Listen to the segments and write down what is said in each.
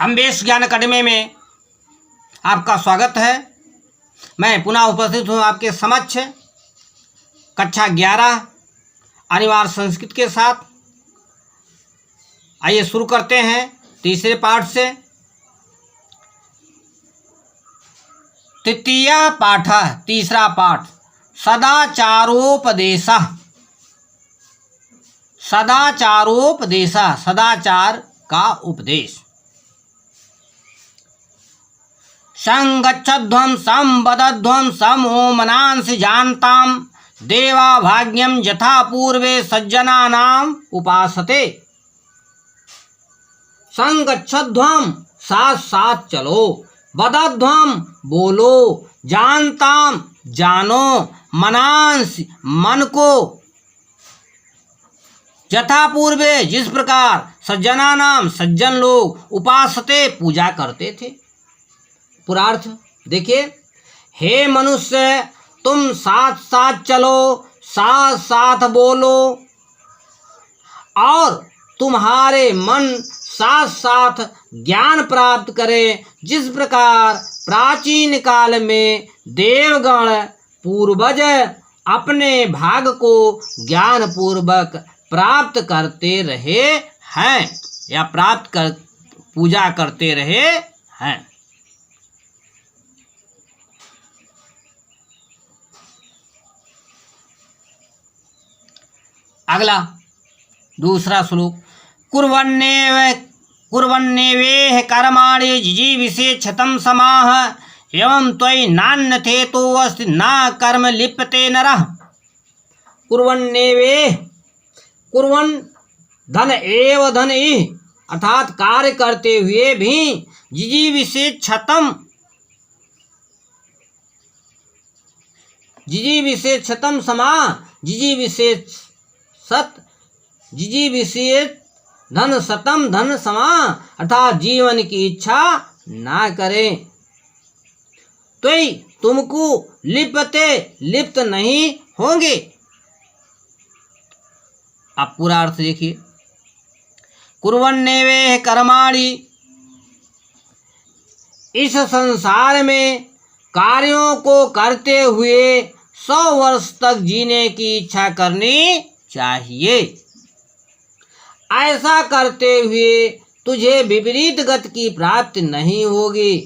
अम्बेश ज्ञान अकादमी में आपका स्वागत है। मैं पुनः उपस्थित हूँ आपके समक्ष कक्षा 11 अनिवार्य संस्कृत के साथ। आइए शुरू करते हैं तीसरे पाठ से। तृतीय पाठ, तीसरा पाठ, सदाचारोपदेशः। सदाचारोपदेशः, सदाचार का उपदेश। संगच्छध्वं संवदध्वं समोमनांसि जानतां देवा भाग्यं यथा पूर्वे सज्जनानाम् उपासते। संगच्छध्वं साथ साथ चलो, वदध्वं बोलो, जानतां जानो, मनांसि मन को, यथा पूर्वे जिस प्रकार सज्जनानाम सज्जन लोग उपासते पूजा करते थे। पूर्वार्थ देखिए, हे मनुष्य तुम साथ साथ चलो, साथ साथ बोलो और तुम्हारे मन साथ साथ ज्ञान प्राप्त करे। जिस प्रकार प्राचीन काल में देवगण पूर्वज अपने भाग को ज्ञान पूर्वक प्राप्त करते रहे हैं या प्राप्त कर पूजा करते रहे हैं। अगला दूसरा श्लोक, कुर्वन्नेवेह कर्माणि जिजीविषेच्छतं समाह एवं त्वयि नान्यथेतोऽस्ति न कर्म लिप्यते नरः। कुर्वन्नेवेह, कुर्वन् धन एव धन इह, अर्थात कार्य करते हुए भी, जिजीविषेच्छतं, जिजीविषेच्छतं समाह, जिजीविषेच्छ सत, जिजीविषेच्छ धन सतम धन समा, अर्थात जीवन की इच्छा ना करें। त्वयि तुमको लिप्यते लिप्त नहीं होंगे। अब पूरा अर्थ देखिए, कुर्वन्नेवेह कर्माणि, इस संसार में कार्यों को करते हुए 100 वर्ष तक जीने की इच्छा करनी चाहिए। ऐसा करते हुए तुझे विपरीत गति की प्राप्ति नहीं होगी,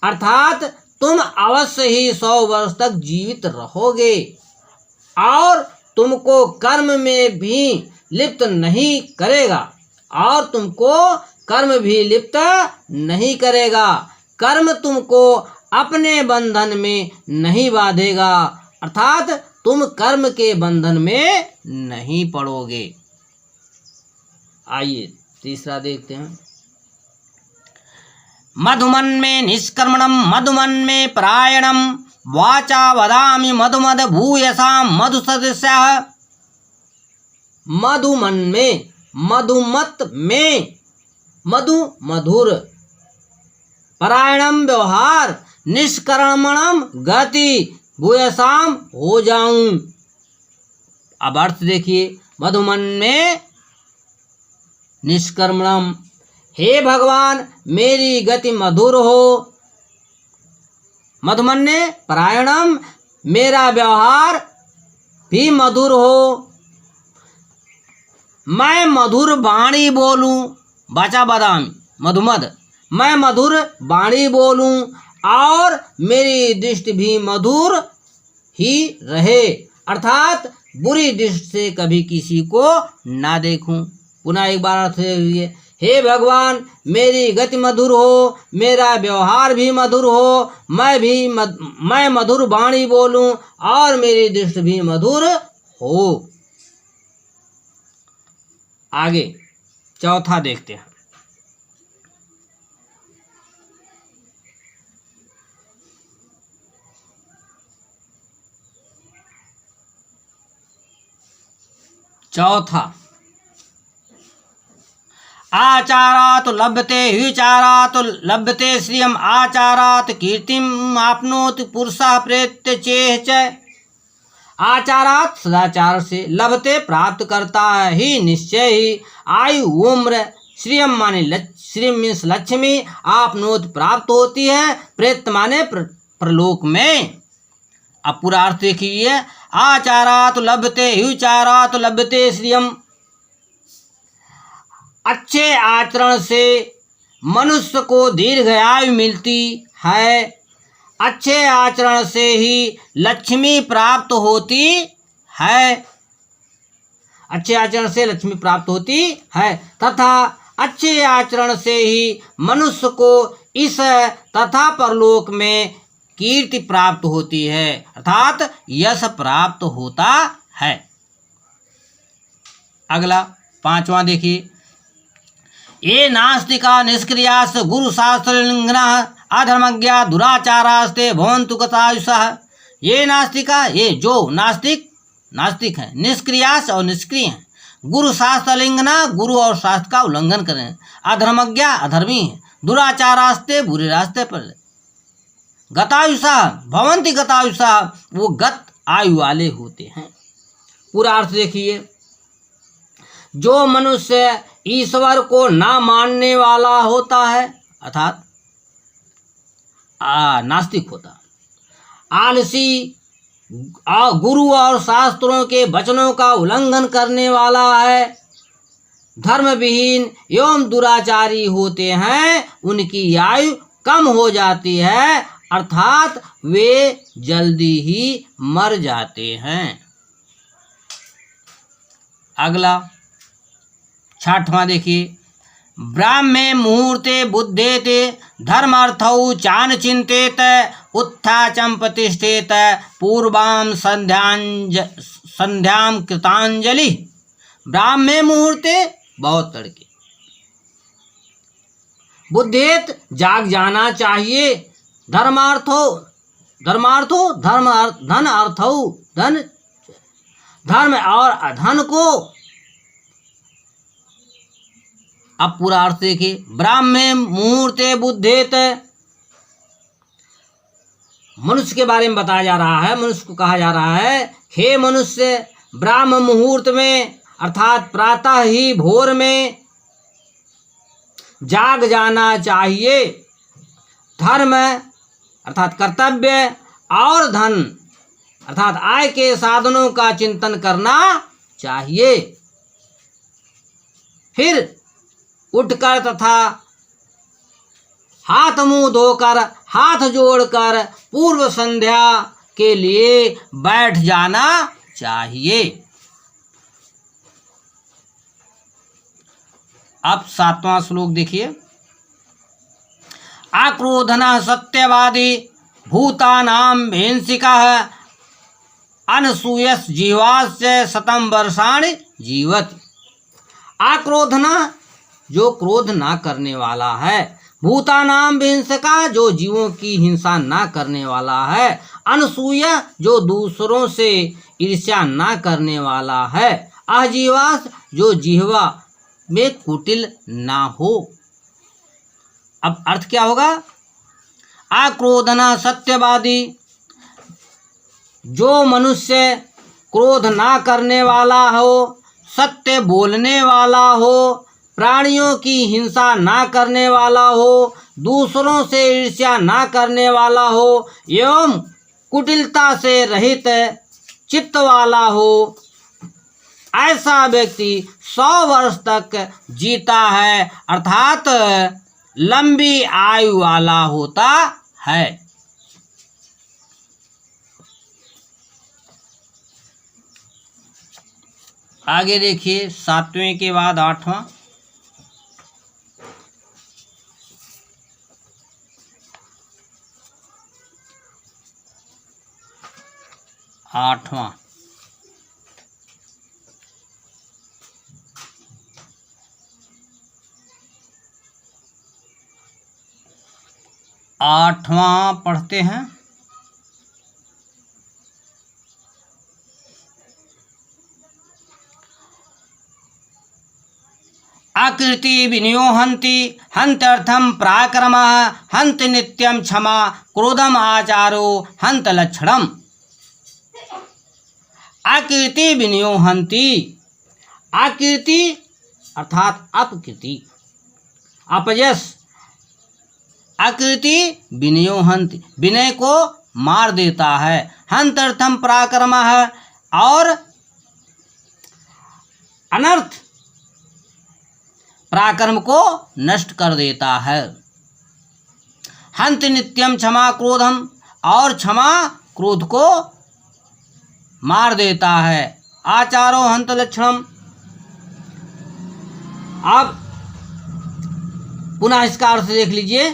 अर्थात तुम अवश्य ही 100 वर्ष तक जीवित रहोगे और तुमको कर्म में भी लिप्त नहीं करेगा, और तुमको कर्म भी लिप्त नहीं करेगा। कर्म तुमको अपने बंधन में नहीं बांधेगा, अर्थात तुम कर्म के बंधन में नहीं पड़ोगे। आइए तीसरा देखते हैं। मधुमन में निष्कर्मणम मधुमन में परायणम वाचा वदामि मधुमद भूयसाम मधुसदृशः। मधुमन में, मधुमत में, मधु मधुर, परायणम व्यवहार, निष्कर्मणम गति, भूयसाम हो जाऊं। अब अर्थ देखिए, मधुमन में निष्कर्मणम, हे भगवान मेरी गति मधुर हो। मधुमन्ने परायणम, मेरा व्यवहार भी मधुर हो। मैं मधुर वाणी बोलूं, वाचा बदामी मधुमद, मैं मधुर वाणी बोलूं और मेरी दृष्टि भी मधुर ही रहे, अर्थात बुरी दृष्टि से कभी किसी को ना देखूं। पुनः एक बार अर्थ हुए, हे भगवान मेरी गति मधुर हो, मेरा व्यवहार भी मधुर हो, मैं मधुर वाणी बोलूं और मेरी दृष्टि भी मधुर हो। आगे चौथा देखते हैं। चौथा, आचारात् लभ्यते विचारात् लभ्यते श्रियम् आचारात् कीर्तिम् आपनोति पुरुषः प्रेत्य चेह च। आचारात् सदाचार से लभते प्राप्त करता ही निश्चय ही आयु उम्र श्रियम माने श्रियम मीन्स लक्ष्मी आपनोत प्राप्त होती है, प्रेत माने प्रलोक में। अब पूरा अर्थ देखिए, आचारात लभते हुचारात लभते श्रियम। अच्छे आचरण से मनुष्य को दीर्घायु मिलती है, अच्छे आचरण से ही लक्ष्मी प्राप्त होती है, अच्छे आचरण से लक्ष्मी प्राप्त होती है तथा अच्छे आचरण से ही मनुष्य को इस तथा परलोक में कीर्ति प्राप्त होती है, अर्थात यश प्राप्त होता है। अगला 5वां देखिए, ये नास्तिका निष्क्रियास गुरु शास्त्रलिंगना अधर्मज्ञा दुराचारास्ते भवन्तु गतायुषः। ये नास्तिका, ये जो नास्तिक है, निष्क्रियास और निष्क्रिय है, गुरु शास्त्रलिंगना गुरु और शास्त्र का उल्लंघन करें, अधर्मज्ञा अधर्मी है, दुराचारास्ते बुरे रास्ते पर, गतायुषा भवन्ति गतायुषा वो गत आयु वाले होते हैं। पूरा अर्थ देखिए, जो मनुष्य ईश्वर को ना मानने वाला होता है अर्थात नास्तिक होता, आलसी, गुरु और शास्त्रों के वचनों का उल्लंघन करने वाला है, धर्म विहीन एवं दुराचारी होते हैं, उनकी आयु कम हो जाती है अर्थात वे जल्दी ही मर जाते हैं। अगला 6वां देखिए, ब्राह्मे मुहूर्ते बुद्धेते धर्मार्थौ चान चिंतेत उत्थाचं प्रतिष्ठेत पूर्वां संध्यां कृतांजलि। ब्राह्मे मुहूर्ते बहुत तड़के, बुद्धेत जाग जाना चाहिए, धर्मार्थो धन अर्थो धर्म और अधन को। अब पूरा अर्थ देखिए, ब्राह्मे मुहूर्ते बुद्धेत, मनुष्य के बारे में बताया जा रहा है, मनुष्य को कहा जा रहा है, हे मनुष्य ब्राह्म मुहूर्त में अर्थात प्रातः ही भोर में जाग जाना चाहिए, धर्म अर्थात कर्तव्य और धन अर्थात आय के साधनों का चिंतन करना चाहिए, फिर उठकर तथा हाथ मुंह धोकर हाथ जोड़कर पूर्व संध्या के लिए बैठ जाना चाहिए। अब 7वां श्लोक देखिए, आक्रोधनः सत्यवादी भूतानां हिंसिकः अनसूयस जीवास्य शतं वर्षाणि जीवति। आक्रोधनः जो क्रोध ना करने वाला है, भूतानाम हिंसका जो जीवों की हिंसा ना करने वाला है, अनसूय जो दूसरों से ईर्ष्या ना करने वाला है, अजीवास जो जिह्वा में कुटिल ना हो। अब अर्थ क्या होगा, आक्रोधना सत्यवादी जो मनुष्य क्रोध ना करने वाला हो, सत्य बोलने वाला हो, प्राणियों की हिंसा ना करने वाला हो, दूसरों से ईर्ष्या ना करने वाला हो एवं कुटिलता से रहित चित्त वाला हो, ऐसा व्यक्ति 100 वर्ष तक जीता है अर्थात लंबी आयु वाला होता है। आगे देखिए 7वें के बाद 8वां। 8वां पढ़ते हैं। आकृति विनियोहन्ति हन्त्यर्थं पराक्रमः हन्ति नित्यं क्षमा क्रोधम आचारो हन्त लक्षणम्। आकृति विनियोहन्ति, आकृति अर्थात अपकृति, अपयश, अकृति विनयो हन्ति, विनय को मार देता है। हन्त अर्थम पराक्रमः, और अनर्थ पराक्रम को नष्ट कर देता है। हन्ति नित्यम क्षमा क्रोधम, और क्षमा क्रोध को मार देता है। आचारो हन्त लक्षणम। अब पुनः इसका अर्थ देख लीजिए।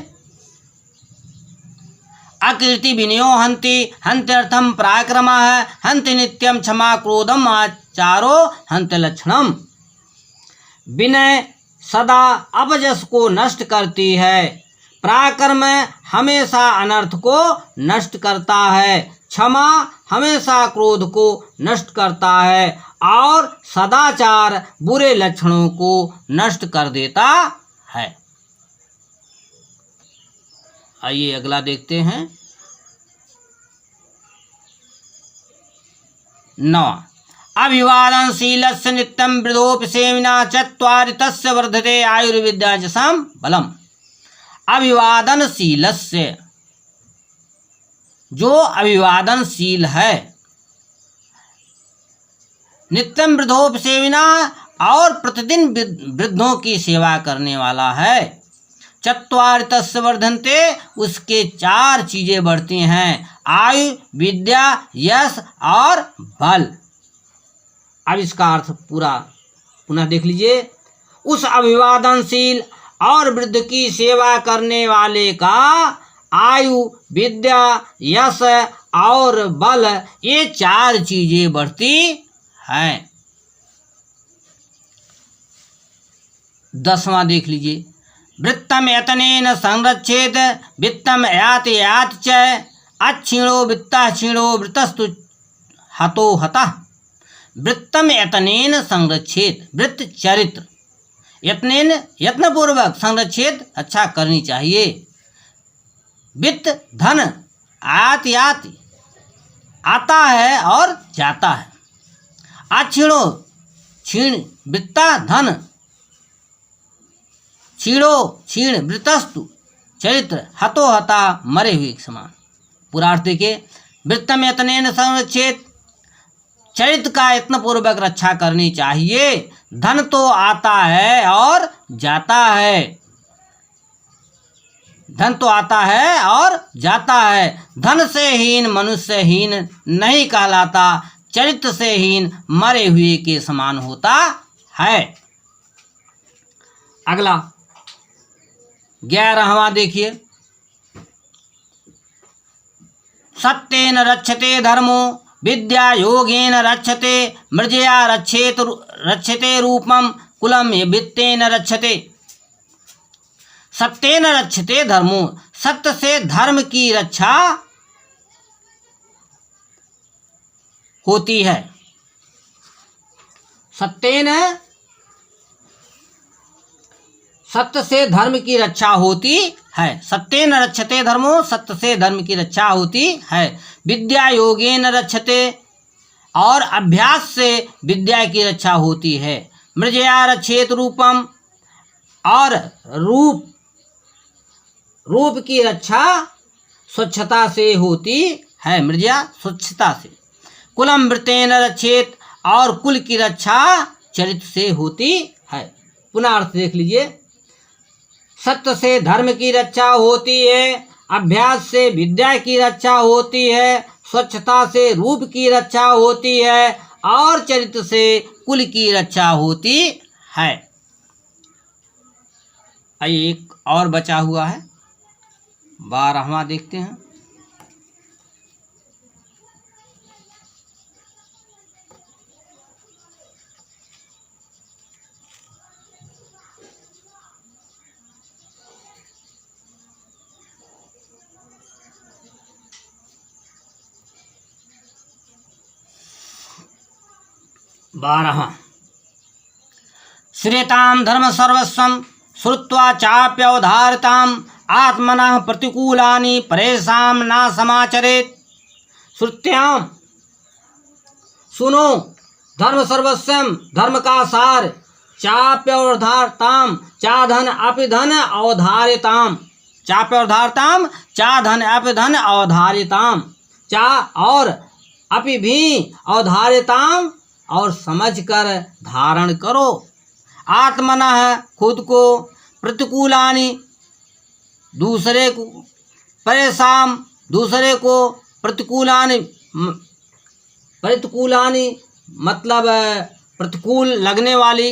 अकीर्ति विनयो हन्ति, हन्त्यर्थम पराक्रमः, हन्ति नित्यम क्षमा क्रोधम, आचारो हन्त लक्षणम। विनय सदा अपयश को नष्ट करती है, पराक्रम हमेशा अनर्थ को नष्ट करता है, क्षमा हमेशा क्रोध को नष्ट करता है, और सदाचार बुरे लक्षणों को नष्ट कर देता है। आइए अगला देखते हैं। 9 अभिवादनशीलस्य नित्यं वृद्धोपसेविना चत्वारि तस्य वर्धते आयुर्विद्या च बलम। अभिवादनशीलस्य, जो अभिवादनशील है, नित्यम वृद्धोपसेविना, और प्रतिदिन वृद्धों की सेवा करने वाला है, चत्वारि तस्य वर्धन्ते, उसके 4 चीजें बढ़ती हैं, आयु, विद्या, यश और बल। अब इसका अर्थ पूरा पुनः देख लीजिए। उस अभिवादनशील और वृद्ध की सेवा करने वाले का आयु, विद्या, यश और बल, ये 4 चीजें बढ़ती हैं। 10वां देख लीजिए। वृत्तम यतनेन संरक्षेत, वित्तम याति याति च, अच्छीणो वित्तः क्षीणो वृतस्तु हतो हतः। वृत्तम यतनेन संरक्षेत, वृत्त चरित्र, यत्नेन यत्नपूर्वक, संरक्षित अच्छा करनी चाहिए। वित्त धन, आयाति याति आता है और जाता है। अच्छीणो क्षीण, वित्ता धन, क्षीणो क्षीण, वृतस्तु चरित्र, हतो हता मरे हुए के समान। पूरा अर्थ देखिए। वृत्तम यत्नेन संरक्षेत, चरित्र का यत्न पूर्वक रक्षा करनी चाहिए। धन तो आता है और जाता है, धन तो आता है और जाता है। धन से हीन मनुष्य हीन नहीं कहलाता, चरित्र से हीन मरे हुए के समान होता है। अगला 11वां देखिए। सत्येन रक्षते धर्मो, विद्या योगेन रक्षते, मृजया रक्षते रूपम, कुलम वित्तेन रक्षते। सत्येन रक्षते धर्मो, सत्य से धर्म की रक्षा होती है। सत्येन, सत्य से धर्म की रक्षा होती है। सत्येन रक्षते धर्मो, सत्य से धर्म की रक्षा होती है। विद्या योगेन रक्षते, और अभ्यास से विद्या की रक्षा होती है। मृजया रक्षेत रूपम, और रूप की रक्षा स्वच्छता से होती है। मृजया स्वच्छता से। कुलम वृत्तेन रक्षेत, और कुल की रक्षा चरित्र से होती है। पुनः अर्थ देख लीजिए। सत्य से धर्म की रक्षा होती है, अभ्यास से विद्या की रक्षा होती है, स्वच्छता से रूप की रक्षा होती है, और चरित्र से कुल की रक्षा होती है। आइए एक और बचा हुआ है, 12वां देखते हैं। श्रेतां धर्म सर्वस्वं श्रुत्वा चाप्यवधारितां, आत्मनः प्रतिकूलानि परेषां न समाचरेत्। श्रुत्याम, सुनो, धर्म सर्वस्वम, धर्म का सार, चाप्यवधारताम चाधन अपिधन अवधारिताम, चाप्यवधारताम चाधन अपिधन अवधारिताम, चा और अपि भी अवधारिताम और समझकर धारण करो। आत्मनः खुद को, प्रतिकूलानि दूसरे को, परेशान दूसरे को, प्रतिकूलानि मतलब प्रतिकूल लगने वाली,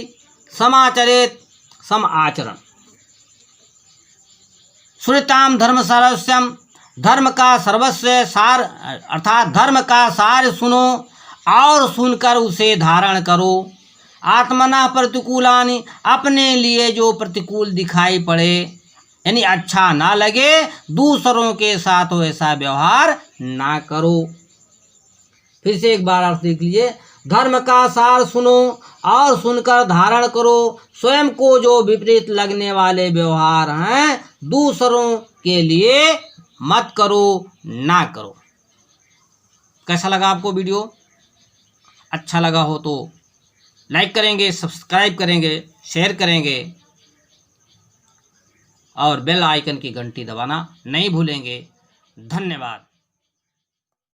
समाचरित सम आचरण। श्रुताम धर्म सर्वस्वम, धर्म का सर्वस्व सार अर्थात धर्म का सार सुनो और सुनकर उसे धारण करो। आत्मना प्रतिकूलानि, अपने लिए जो प्रतिकूल दिखाई पड़े यानी अच्छा ना लगे, दूसरों के साथ वैसा व्यवहार ना करो। फिर से एक बार अर्थ देख लीजिए। धर्म का सार सुनो और सुनकर धारण करो। स्वयं को जो विपरीत लगने वाले व्यवहार हैं दूसरों के लिए मत करो, ना करो। कैसा लगा आपको वीडियो? अच्छा लगा हो तो लाइक करेंगे, सब्सक्राइब करेंगे, शेयर करेंगे और बेल आइकन की घंटी दबाना नहीं भूलेंगे। धन्यवाद।